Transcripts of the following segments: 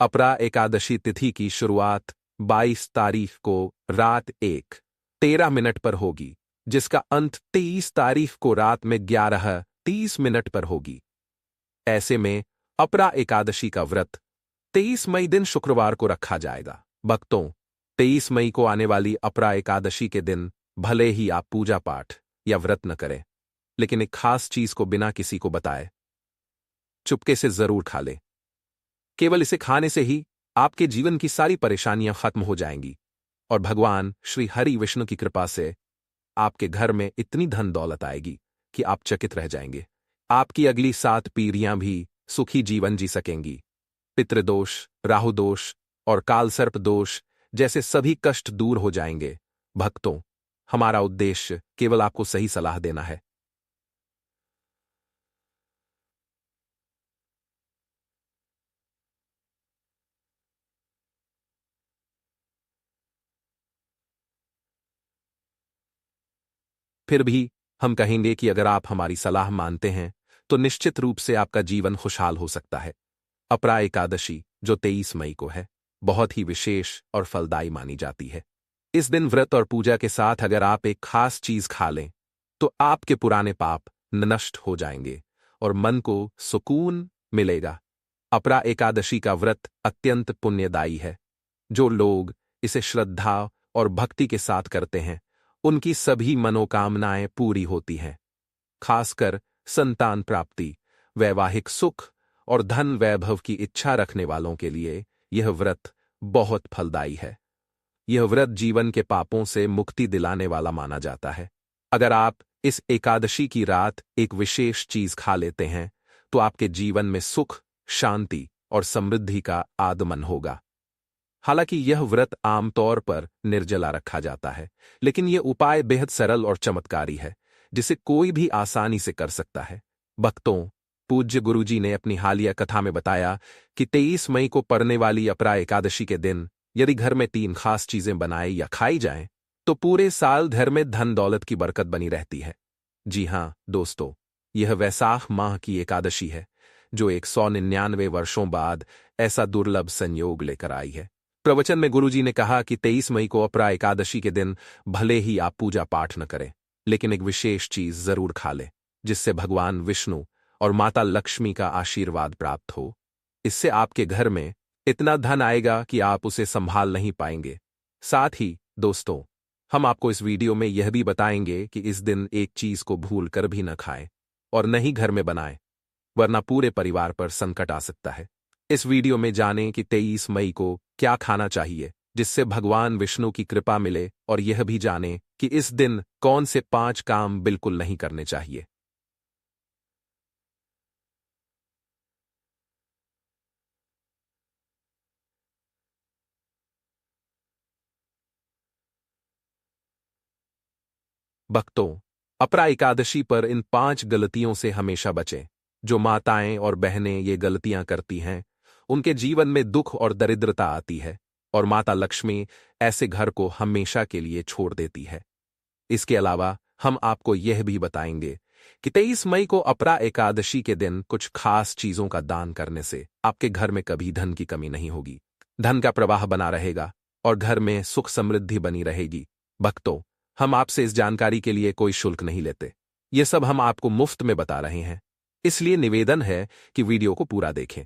अपरा एकादशी तिथि की शुरुआत 22 तारीख को रात 1:13 पर होगी, जिसका अंत 23 तारीख को रात में 11:30 पर होगी। ऐसे में अपरा एकादशी का व्रत 23 मई दिन शुक्रवार को रखा जाएगा। भक्तों, 23 मई को आने वाली अपरा एकादशी के दिन भले ही आप पूजा पाठ या व्रत न करें, लेकिन एक खास चीज को बिना किसी को बताए चुपके से जरूर खा लें। केवल इसे खाने से ही आपके जीवन की सारी परेशानियां खत्म हो जाएंगी और भगवान श्री हरि विष्णु की कृपा से आपके घर में इतनी धन दौलत आएगी कि आप चकित रह जाएंगे। आपकी अगली 7 पीढ़ियां भी सुखी जीवन जी सकेंगी। पितृदोष, राहुदोष और कालसर्प दोष जैसे सभी कष्ट दूर हो जाएंगे। भक्तों, हमारा उद्देश्य केवल आपको सही सलाह देना है। फिर भी हम कहेंगे कि अगर आप हमारी सलाह मानते हैं तो निश्चित रूप से आपका जीवन खुशहाल हो सकता है। अपरा एकादशी, जो 23 मई को है, बहुत ही विशेष और फलदायी मानी जाती है। इस दिन व्रत और पूजा के साथ अगर आप एक खास चीज खा लें तो आपके पुराने पाप नष्ट हो जाएंगे और मन को सुकून मिलेगा। अपरा एकादशी का व्रत अत्यंत पुण्यदायी है। जो लोग इसे श्रद्धा और भक्ति के साथ करते हैं, उनकी सभी मनोकामनाएं पूरी होती हैं। खासकर संतान प्राप्ति, वैवाहिक सुख और धन वैभव की इच्छा रखने वालों के लिए यह व्रत बहुत फलदायी है। यह व्रत जीवन के पापों से मुक्ति दिलाने वाला माना जाता है। अगर आप इस एकादशी की रात एक विशेष चीज खा लेते हैं तो आपके जीवन में सुख, शांति और समृद्धि का आगमन होगा। हालांकि यह व्रत आमतौर पर निर्जला रखा जाता है, लेकिन यह उपाय बेहद सरल और चमत्कारी है, जिसे कोई भी आसानी से कर सकता है। भक्तों, पूज्य गुरुजी ने अपनी हालिया कथा में बताया कि 23 मई को पड़ने वाली अपरा एकादशी के दिन यदि घर में 3 खास चीजें बनाई या खाई जाएं, तो पूरे साल घर में धन दौलत की बरकत बनी रहती है। जी हां दोस्तों, यह वैसाख माह की एकादशी है, जो 199 वर्षों बाद ऐसा दुर्लभ संयोग लेकर आई है। प्रवचन में गुरुजी ने कहा कि 23 मई को अपरा एकादशी के दिन भले ही आप पूजा पाठ न करें, लेकिन एक विशेष चीज जरूर खा लें, जिससे भगवान विष्णु और माता लक्ष्मी का आशीर्वाद प्राप्त हो। इससे आपके घर में इतना धन आएगा कि आप उसे संभाल नहीं पाएंगे। साथ ही दोस्तों, हम आपको इस वीडियो में यह भी बताएंगे कि इस दिन एक चीज को भूल कर भी न खाएं और न ही घर में बनाएं, वरना पूरे परिवार पर संकट आ सकता है। इस वीडियो में जानें कि 23 मई को क्या खाना चाहिए जिससे भगवान विष्णु की कृपा मिले, और यह भी जानें कि इस दिन कौन से 5 काम बिल्कुल नहीं करने चाहिए। भक्तों, अपरा एकादशी पर इन 5 गलतियों से हमेशा बचें। जो माताएं और बहनें ये गलतियां करती हैं, उनके जीवन में दुख और दरिद्रता आती है और माता लक्ष्मी ऐसे घर को हमेशा के लिए छोड़ देती है। इसके अलावा हम आपको यह भी बताएंगे कि 23 मई को अपरा एकादशी के दिन कुछ खास चीजों का दान करने से आपके घर में कभी धन की कमी नहीं होगी। धन का प्रवाह बना रहेगा और घर में सुख समृद्धि बनी रहेगी। भक्तों, हम आपसे इस जानकारी के लिए कोई शुल्क नहीं लेते। ये सब हम आपको मुफ्त में बता रहे हैं, इसलिए निवेदन है कि वीडियो को पूरा देखें,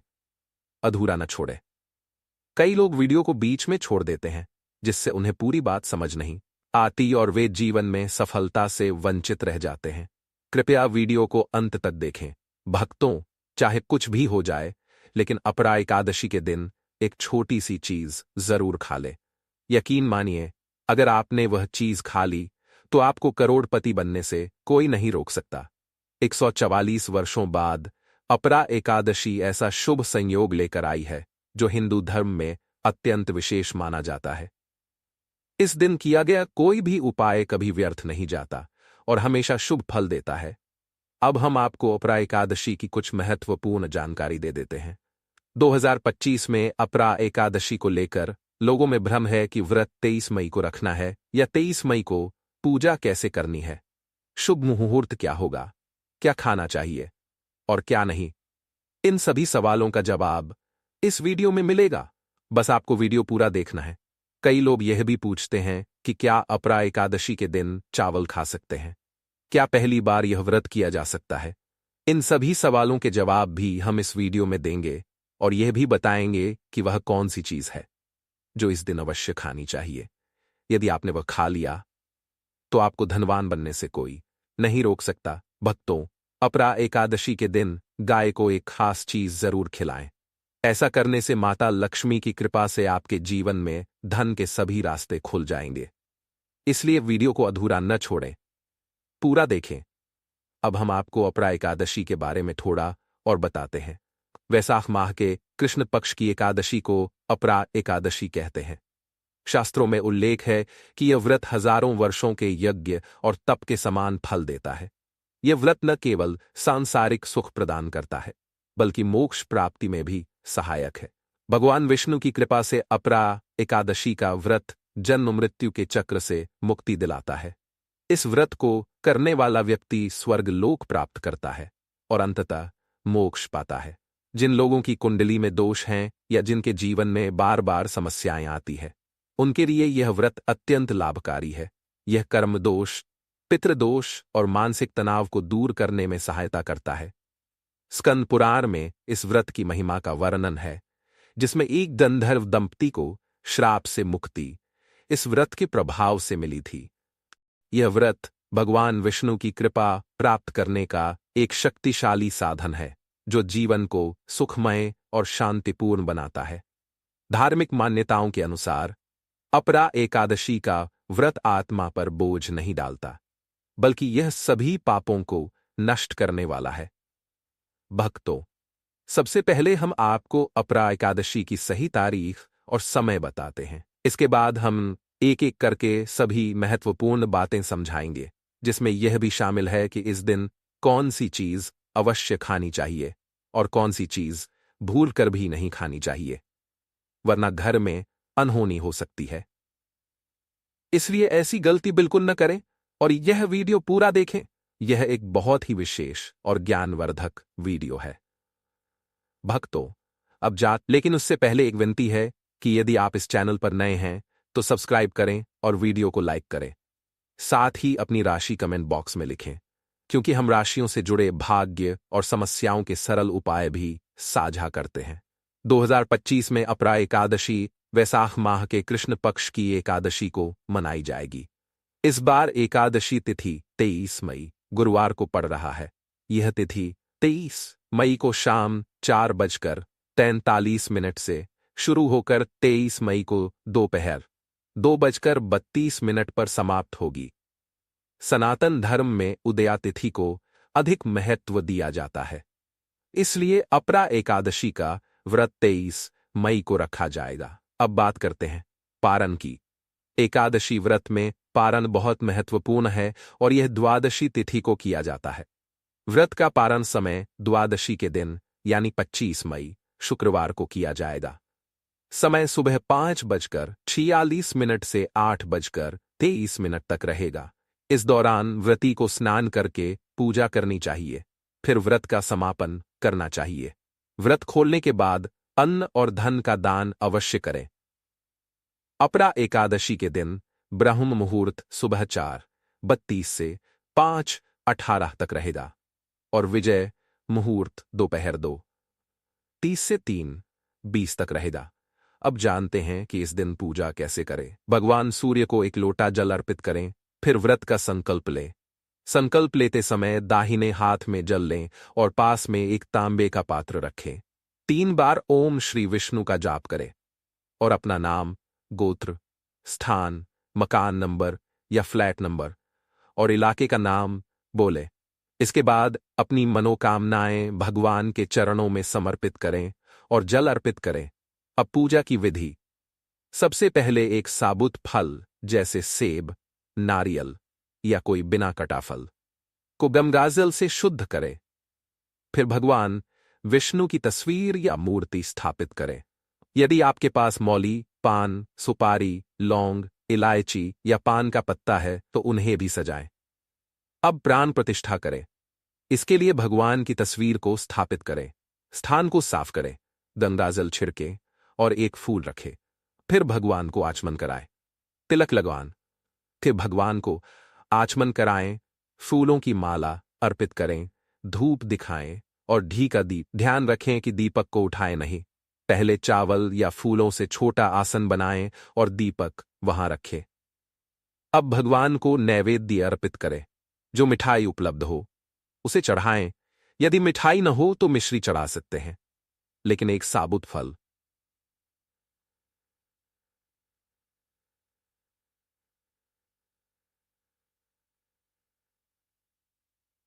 अधूरा न छोड़ें। कई लोग वीडियो को बीच में छोड़ देते हैं, जिससे उन्हें पूरी बात समझ नहीं आती और वे जीवन में सफलता से वंचित रह जाते हैं। कृपया वीडियो को अंत तक देखें। भक्तों, चाहे कुछ भी हो जाए, लेकिन अपरा एकादशी के दिन एक छोटी सी चीज जरूर खा ले। यकीन मानिए, अगर आपने वह चीज खा ली तो आपको करोड़पति बनने से कोई नहीं रोक सकता। 144 वर्षों बाद अपरा एकादशी ऐसा शुभ संयोग लेकर आई है जो हिंदू धर्म में अत्यंत विशेष माना जाता है। इस दिन किया गया कोई भी उपाय कभी व्यर्थ नहीं जाता और हमेशा शुभ फल देता है। अब हम आपको अपरा एकादशी की कुछ महत्वपूर्ण जानकारी दे देते हैं। 2025 में अपरा एकादशी को लेकर लोगों में भ्रम है कि व्रत 23 मई को रखना है या 23 मई को पूजा कैसे करनी है, शुभ मुहूर्त क्या होगा, क्या खाना चाहिए और क्या नहीं। इन सभी सवालों का जवाब इस वीडियो में मिलेगा। बस आपको वीडियो पूरा देखना है। कई लोग यह भी पूछते हैं कि क्या अपरा एकादशी के दिन चावल खा सकते हैं? क्या पहली बार यह व्रत किया जा सकता है? इन सभी सवालों के जवाब भी हम इस वीडियो में देंगे और यह भी बताएंगे कि वह कौन सी चीज है जो इस दिन अवश्य खानी चाहिए। यदि आपने वह खा लिया तो आपको धनवान बनने से कोई नहीं रोक सकता। भक्तों, अपरा एकादशी के दिन गाय को एक खास चीज जरूर खिलाएं। ऐसा करने से माता लक्ष्मी की कृपा से आपके जीवन में धन के सभी रास्ते खुल जाएंगे। इसलिए वीडियो को अधूरा न छोड़ें, पूरा देखें। अब हम आपको अपरा एकादशी के बारे में थोड़ा और बताते हैं। वैसाख माह के कृष्ण पक्ष की एकादशी को अपरा एकादशी कहते हैं। शास्त्रों में उल्लेख है कि यह व्रत हजारों वर्षों के यज्ञ और तप के समान फल देता है। यह व्रत न केवल सांसारिक सुख प्रदान करता है, बल्कि मोक्ष प्राप्ति में भी सहायक है। भगवान विष्णु की कृपा से अपरा एकादशी का व्रत जन्म मृत्यु के चक्र से मुक्ति दिलाता है। इस व्रत को करने वाला व्यक्ति स्वर्ग लोक प्राप्त करता है और अंततः मोक्ष पाता है। जिन लोगों की कुंडली में दोष हैं या जिनके जीवन में बार बार समस्याएं आती है, उनके लिए यह व्रत अत्यंत लाभकारी है। यह कर्म दोष, पितृदोष और मानसिक तनाव को दूर करने में सहायता करता है। स्कंद पुराण में इस व्रत की महिमा का वर्णन है, जिसमें एक गंधर्व दंपति को श्राप से मुक्ति इस व्रत के प्रभाव से मिली थी। यह व्रत भगवान विष्णु की कृपा प्राप्त करने का एक शक्तिशाली साधन है, जो जीवन को सुखमय और शांतिपूर्ण बनाता है। धार्मिक मान्यताओं के अनुसार अपरा एकादशी का व्रत आत्मा पर बोझ नहीं डालता, बल्कि यह सभी पापों को नष्ट करने वाला है। भक्तों, सबसे पहले हम आपको अपरा एकादशी की सही तारीख और समय बताते हैं। इसके बाद हम एक एक करके सभी महत्वपूर्ण बातें समझाएंगे, जिसमें यह भी शामिल है कि इस दिन कौन सी चीज अवश्य खानी चाहिए और कौन सी चीज भूल कर भी नहीं खानी चाहिए, वरना घर में अनहोनी हो सकती है। इसलिए ऐसी गलती बिल्कुल न करें और यह वीडियो पूरा देखें। यह एक बहुत ही विशेष और ज्ञानवर्धक वीडियो है। भक्तों, लेकिन उससे पहले एक विनती है कि यदि आप इस चैनल पर नए हैं तो सब्सक्राइब करें और वीडियो को लाइक करें। साथ ही अपनी राशि कमेंट बॉक्स में लिखें, क्योंकि हम राशियों से जुड़े भाग्य और समस्याओं के सरल उपाय भी साझा करते हैं। 2025 में अपरा एकादशी वैसाख माह के कृष्ण पक्ष की एकादशी को मनाई जाएगी। इस बार एकादशी तिथि 23 मई गुरुवार को पड़ रहा है। यह तिथि 23 मई को शाम 4:43 से शुरू होकर 23 मई को दोपहर 2:32 पर समाप्त होगी। सनातन धर्म में उदया तिथि को अधिक महत्व दिया जाता है, इसलिए अपरा एकादशी का व्रत 23 मई को रखा जाएगा। अब बात करते हैं पारण की। एकादशी व्रत में पारण बहुत महत्वपूर्ण है और यह द्वादशी तिथि को किया जाता है। व्रत का पारण समय द्वादशी के दिन यानी 25 मई शुक्रवार को किया जाएगा। समय सुबह 5:46 से 8:23 तक रहेगा। इस दौरान व्रती को स्नान करके पूजा करनी चाहिए, फिर व्रत का समापन करना चाहिए। व्रत खोलने के बाद अन्न और धन का दान अवश्य करें। अपरा एकादशी के दिन ब्रह्म मुहूर्त सुबह 4:32 से 5:18 तक रहेगा और विजय मुहूर्त दोपहर 2:30 से 3:20 तक रहेगा। अब जानते हैं कि इस दिन पूजा कैसे करें। भगवान सूर्य को एक लोटा जल अर्पित करें, फिर व्रत का संकल्प लें। संकल्प लेते समय दाहिने हाथ में जल लें और पास में एक तांबे का पात्र रखें। 3 बार ओम श्री विष्णु का जाप करें और अपना नाम, गोत्र, स्थान, मकान नंबर या फ्लैट नंबर और इलाके का नाम बोले। इसके बाद अपनी मनोकामनाएं भगवान के चरणों में समर्पित करें और जल अर्पित करें। अब पूजा की विधि। सबसे पहले एक साबुत फल जैसे सेब, नारियल या कोई बिना कटा फल को गंगाजल से शुद्ध करें। फिर भगवान विष्णु की तस्वीर या मूर्ति स्थापित करें। यदि आपके पास मौली, पान, सुपारी, लौंग, इलायची या पान का पत्ता है तो उन्हें भी सजाएं। अब प्राण प्रतिष्ठा करें। इसके लिए भगवान की तस्वीर को स्थापित करें। स्थान को साफ करें। गंगाजल छिड़के और एक फूल रखे। फिर भगवान को आचमन कराए, तिलक लगवान। फिर भगवान को आचमन कराएं, फूलों की माला अर्पित करें, धूप दिखाएं और घी का दीप। ध्यान रखें कि दीपक को उठाएं नहीं। पहले चावल या फूलों से छोटा आसन बनाएं और दीपक वहां रखें। अब भगवान को नैवेद्य अर्पित करें। जो मिठाई उपलब्ध हो उसे चढ़ाएं। यदि मिठाई न हो तो मिश्री चढ़ा सकते हैं, लेकिन एक साबुत फल।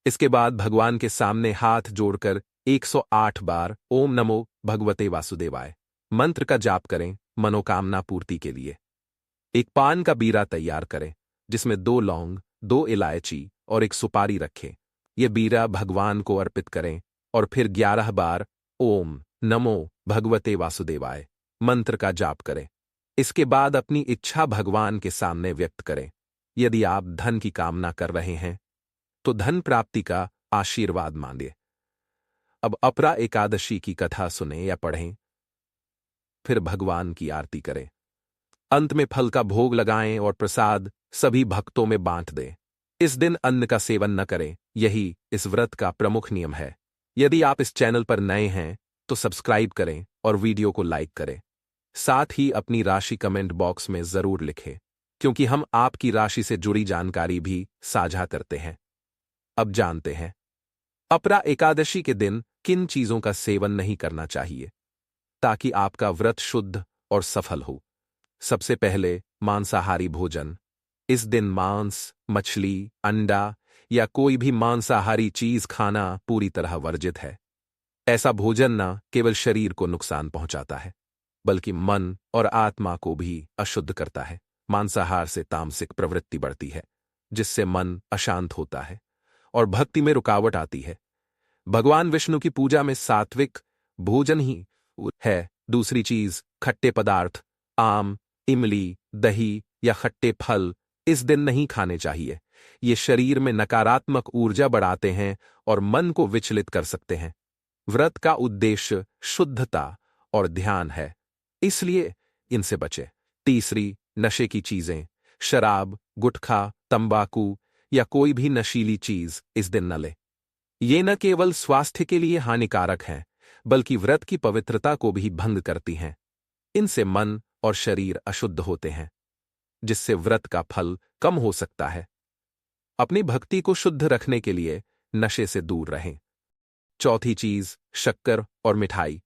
इसके बाद भगवान के सामने हाथ जोड़कर 108 बार ओम नमो भगवते वासुदेवाय मंत्र का जाप करें मनोकामना पूर्ति के लिए। एक पान का बीरा तैयार करें जिसमें 2 लौंग, 2 इलायची और एक सुपारी रखें। यह बीरा भगवान को अर्पित करें और फिर 11 बार ओम नमो भगवते वासुदेवाय मंत्र का जाप करें। इसके बाद अपनी इच्छा भगवान के सामने व्यक्त करें। यदि आप धन की कामना कर रहे हैं तो धन प्राप्ति का आशीर्वाद मांगे। अब अपरा एकादशी की कथा सुने या पढ़ें, फिर भगवान की आरती करें। अंत में फल का भोग लगाएं और प्रसाद सभी भक्तों में बांट दें। इस दिन अन्न का सेवन न करें, यही इस व्रत का प्रमुख नियम है। यदि आप इस चैनल पर नए हैं तो सब्सक्राइब करें और वीडियो को लाइक करें। साथ ही अपनी राशि कमेंट बॉक्स में जरूर लिखें, क्योंकि हम आपकी राशि से जुड़ी जानकारी भी साझा करते हैं। अब जानते हैं अपरा एकादशी के दिन किन चीजों का सेवन नहीं करना चाहिए ताकि आपका व्रत शुद्ध और सफल हो। सबसे पहले मांसाहारी भोजन। इस दिन मांस, मछली, अंडा या कोई भी मांसाहारी चीज खाना पूरी तरह वर्जित है। ऐसा भोजन न केवल शरीर को नुकसान पहुंचाता है, बल्कि मन और आत्मा को भी अशुद्ध करता है। मांसाहार से तामसिक प्रवृत्ति बढ़ती है, जिससे मन अशांत होता है और भक्ति में रुकावट आती है। भगवान विष्णु की पूजा में सात्विक भोजन ही है। दूसरी चीज खट्टे पदार्थ, आम, इमली, दही या खट्टे फल इस दिन नहीं खाने चाहिए। ये शरीर में नकारात्मक ऊर्जा बढ़ाते हैं और मन को विचलित कर सकते हैं। व्रत का उद्देश्य शुद्धता और ध्यान है, इसलिए इनसे बचें। तीसरी, नशे की चीजें, शराब, गुटखा, तंबाकू या कोई भी नशीली चीज इस दिन न ले। ये न केवल स्वास्थ्य के लिए हानिकारक हैं, बल्कि व्रत की पवित्रता को भी भंग करती हैं। इनसे मन और शरीर अशुद्ध होते हैं, जिससे व्रत का फल कम हो सकता है। अपनी भक्ति को शुद्ध रखने के लिए नशे से दूर रहें। चौथी चीज, शक्कर और मिठाई।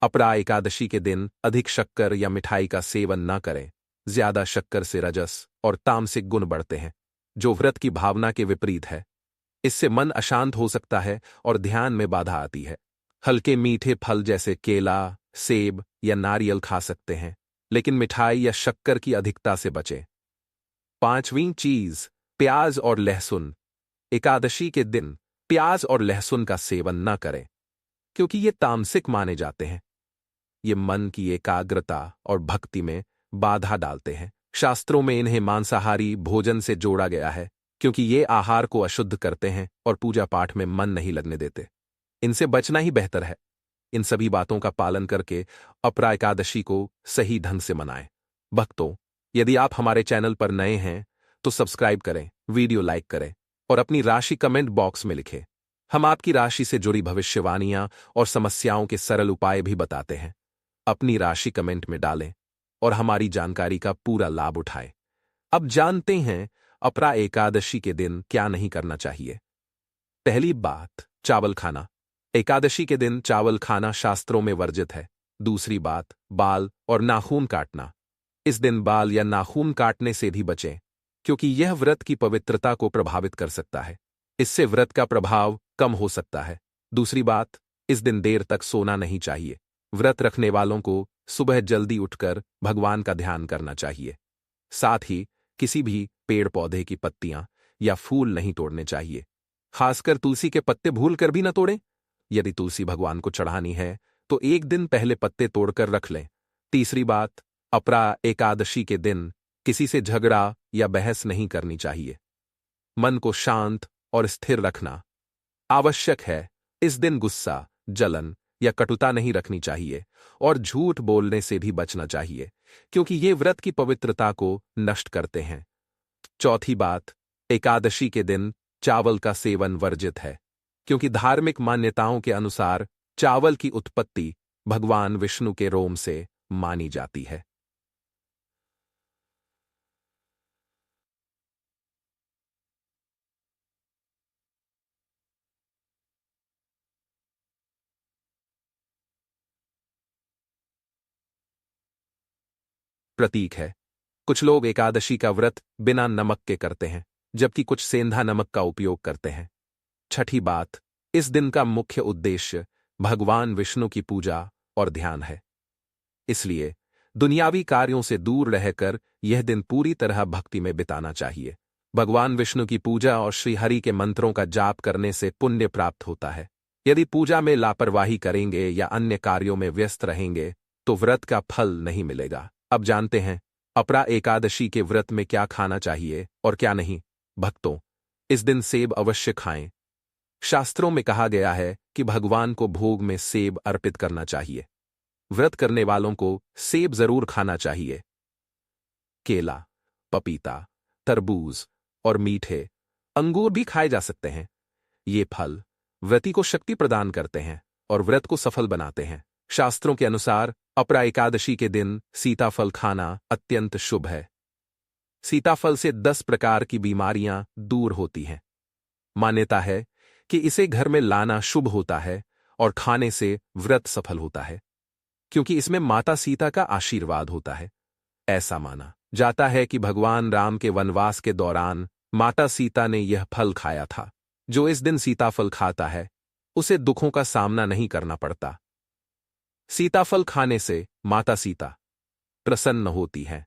अपरा एकादशी के दिन अधिक शक्कर या मिठाई का सेवन न करें। ज्यादा शक्कर से रजस और तामसिक गुण बढ़ते हैं, जो व्रत की भावना के विपरीत है। इससे मन अशांत हो सकता है और ध्यान में बाधा आती है। हल्के मीठे फल जैसे केला, सेब या नारियल खा सकते हैं, लेकिन मिठाई या शक्कर की अधिकता से बचें। पांचवीं चीज, प्याज और लहसुन। एकादशी के दिन प्याज और लहसुन का सेवन न करें, क्योंकि ये तामसिक माने जाते हैं। ये मन की एकाग्रता और भक्ति में बाधा डालते हैं। शास्त्रों में इन्हें मांसाहारी भोजन से जोड़ा गया है, क्योंकि ये आहार को अशुद्ध करते हैं और पूजा पाठ में मन नहीं लगने देते। इनसे बचना ही बेहतर है। इन सभी बातों का पालन करके अपरा एकादशी को सही ढंग से मनाएं। भक्तों, यदि आप हमारे चैनल पर नए हैं तो सब्सक्राइब करें, वीडियो लाइक करें और अपनी राशि कमेंट बॉक्स में लिखें। हम आपकी राशि से जुड़ी भविष्यवाणियां और समस्याओं के सरल उपाय भी बताते हैं। अपनी राशि कमेंट में डालें और हमारी जानकारी का पूरा लाभ उठाएं। अब जानते हैं अपरा एकादशी के दिन क्या नहीं करना चाहिए। पहली बात, चावल खाना। एकादशी के दिन चावल खाना शास्त्रों में वर्जित है। दूसरी बात, बाल और नाखून काटना। इस दिन बाल या नाखून काटने से भी बचें, क्योंकि यह व्रत की पवित्रता को प्रभावित कर सकता है। इससे व्रत का प्रभाव कम हो सकता है। दूसरी बात, इस दिन देर तक सोना नहीं चाहिए। व्रत रखने वालों को सुबह जल्दी उठकर भगवान का ध्यान करना चाहिए। साथ ही किसी भी पेड़ पौधे की पत्तियां या फूल नहीं तोड़ने चाहिए। खासकर तुलसी के पत्ते भूल कर भी न तोड़ें। यदि तुलसी भगवान को चढ़ानी है तो एक दिन पहले पत्ते तोड़कर रख लें। तीसरी बात, अपरा एकादशी के दिन किसी से झगड़ा या बहस नहीं करनी चाहिए। मन को शांत और स्थिर रखना आवश्यक है। इस दिन गुस्सा, जलन या कटुता नहीं रखनी चाहिए और झूठ बोलने से भी बचना चाहिए, क्योंकि ये व्रत की पवित्रता को नष्ट करते हैं। चौथी बात, एकादशी के दिन चावल का सेवन वर्जित है, क्योंकि धार्मिक मान्यताओं के अनुसार चावल की उत्पत्ति भगवान विष्णु के रोम से मानी जाती है। प्रतीक है। कुछ लोग एकादशी का व्रत बिना नमक के करते हैं, जबकि कुछ सेंधा नमक का उपयोग करते हैं। छठी बात, इस दिन का मुख्य उद्देश्य भगवान विष्णु की पूजा और ध्यान है। इसलिए दुनियावी कार्यों से दूर रहकर यह दिन पूरी तरह भक्ति में बिताना चाहिए। भगवान विष्णु की पूजा और श्रीहरि के मंत्रों का जाप करने से पुण्य प्राप्त होता है। यदि पूजा में लापरवाही करेंगे या अन्य कार्यों में व्यस्त रहेंगे तो व्रत का फल नहीं मिलेगा। अब जानते हैं अपरा एकादशी के व्रत में क्या खाना चाहिए और क्या नहीं। भक्तों, इस दिन सेब अवश्य खाएं। शास्त्रों में कहा गया है कि भगवान को भोग में सेब अर्पित करना चाहिए। व्रत करने वालों को सेब जरूर खाना चाहिए। केला, पपीता, तरबूज और मीठे अंगूर भी खाए जा सकते हैं। ये फल व्रती को शक्ति प्रदान करते हैं और व्रत को सफल बनाते हैं। शास्त्रों के अनुसार अपरा एकादशी के दिन सीताफल खाना अत्यंत शुभ है। सीताफल से 10 प्रकार की बीमारियां दूर होती हैं। मान्यता है कि इसे घर में लाना शुभ होता है और खाने से व्रत सफल होता है, क्योंकि इसमें माता सीता का आशीर्वाद होता है। ऐसा माना जाता है कि भगवान राम के वनवास के दौरान माता सीता ने यह फल खाया था। जो इस दिन सीताफल खाता है उसे दुखों का सामना नहीं करना पड़ता। सीताफल खाने से माता सीता प्रसन्न होती हैं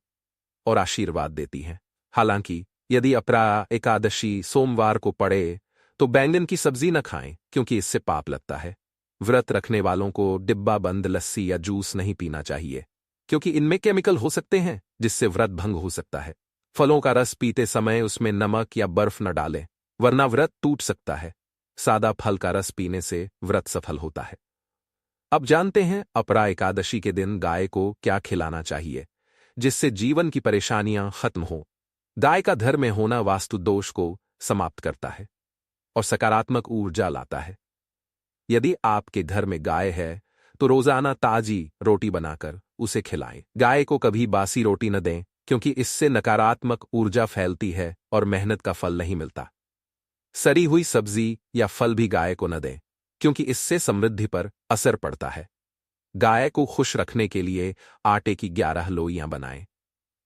और आशीर्वाद देती हैं। हालांकि यदि अपरा एकादशी सोमवार को पड़े तो बैंगन की सब्जी न खाएं, क्योंकि इससे पाप लगता है। व्रत रखने वालों को डिब्बा बंद लस्सी या जूस नहीं पीना चाहिए, क्योंकि इनमें केमिकल हो सकते हैं जिससे व्रत भंग हो सकता है। फलों का रस पीते समय उसमें नमक या बर्फ न डालें, वरना व्रत टूट सकता है। सादा फल का रस पीने से व्रत सफल होता है। अब जानते हैं अपरा एकादशी के दिन गाय को क्या खिलाना चाहिए जिससे जीवन की परेशानियां खत्म हो। गाय का घर में होना वास्तु दोष को समाप्त करता है और सकारात्मक ऊर्जा लाता है। यदि आपके घर में गाय है तो रोजाना ताजी रोटी बनाकर उसे खिलाएं। गाय को कभी बासी रोटी न दें, क्योंकि इससे नकारात्मक ऊर्जा फैलती है और मेहनत का फल नहीं मिलता। सड़ी हुई सब्जी या फल भी गाय को न दें, क्योंकि इससे समृद्धि पर असर पड़ता है। गाय को खुश रखने के लिए आटे की 11 लोइयां बनाएं,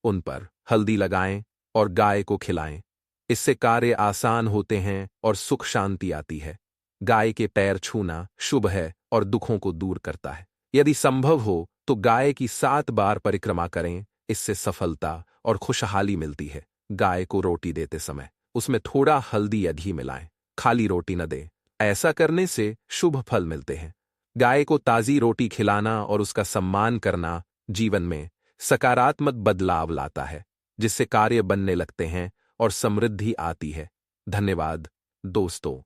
उन पर हल्दी लगाएं और गाय को खिलाएं। इससे कार्य आसान होते हैं और सुख शांति आती है। गाय के पैर छूना शुभ है और दुखों को दूर करता है। यदि संभव हो तो गाय की 7 बार परिक्रमा करें, इससे सफलता और खुशहाली मिलती है। गाय को रोटी देते समय उसमें थोड़ा हल्दी या घी मिलाएं, खाली रोटी न दें। ऐसा करने से शुभ फल मिलते हैं। गाय को ताजी रोटी खिलाना और उसका सम्मान करना जीवन में सकारात्मक बदलाव लाता है, जिससे कार्य बनने लगते हैं और समृद्धि आती है। धन्यवाद दोस्तों।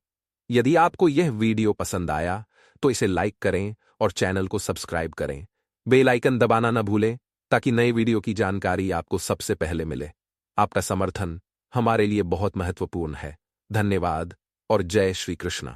यदि आपको यह वीडियो पसंद आया तो इसे लाइक करें और चैनल को सब्सक्राइब करें। बेल आइकन दबाना न भूलें ताकि नए वीडियो की जानकारी आपको सबसे पहले मिले। आपका समर्थन हमारे लिए बहुत महत्वपूर्ण है। धन्यवाद और जय श्री कृष्ण।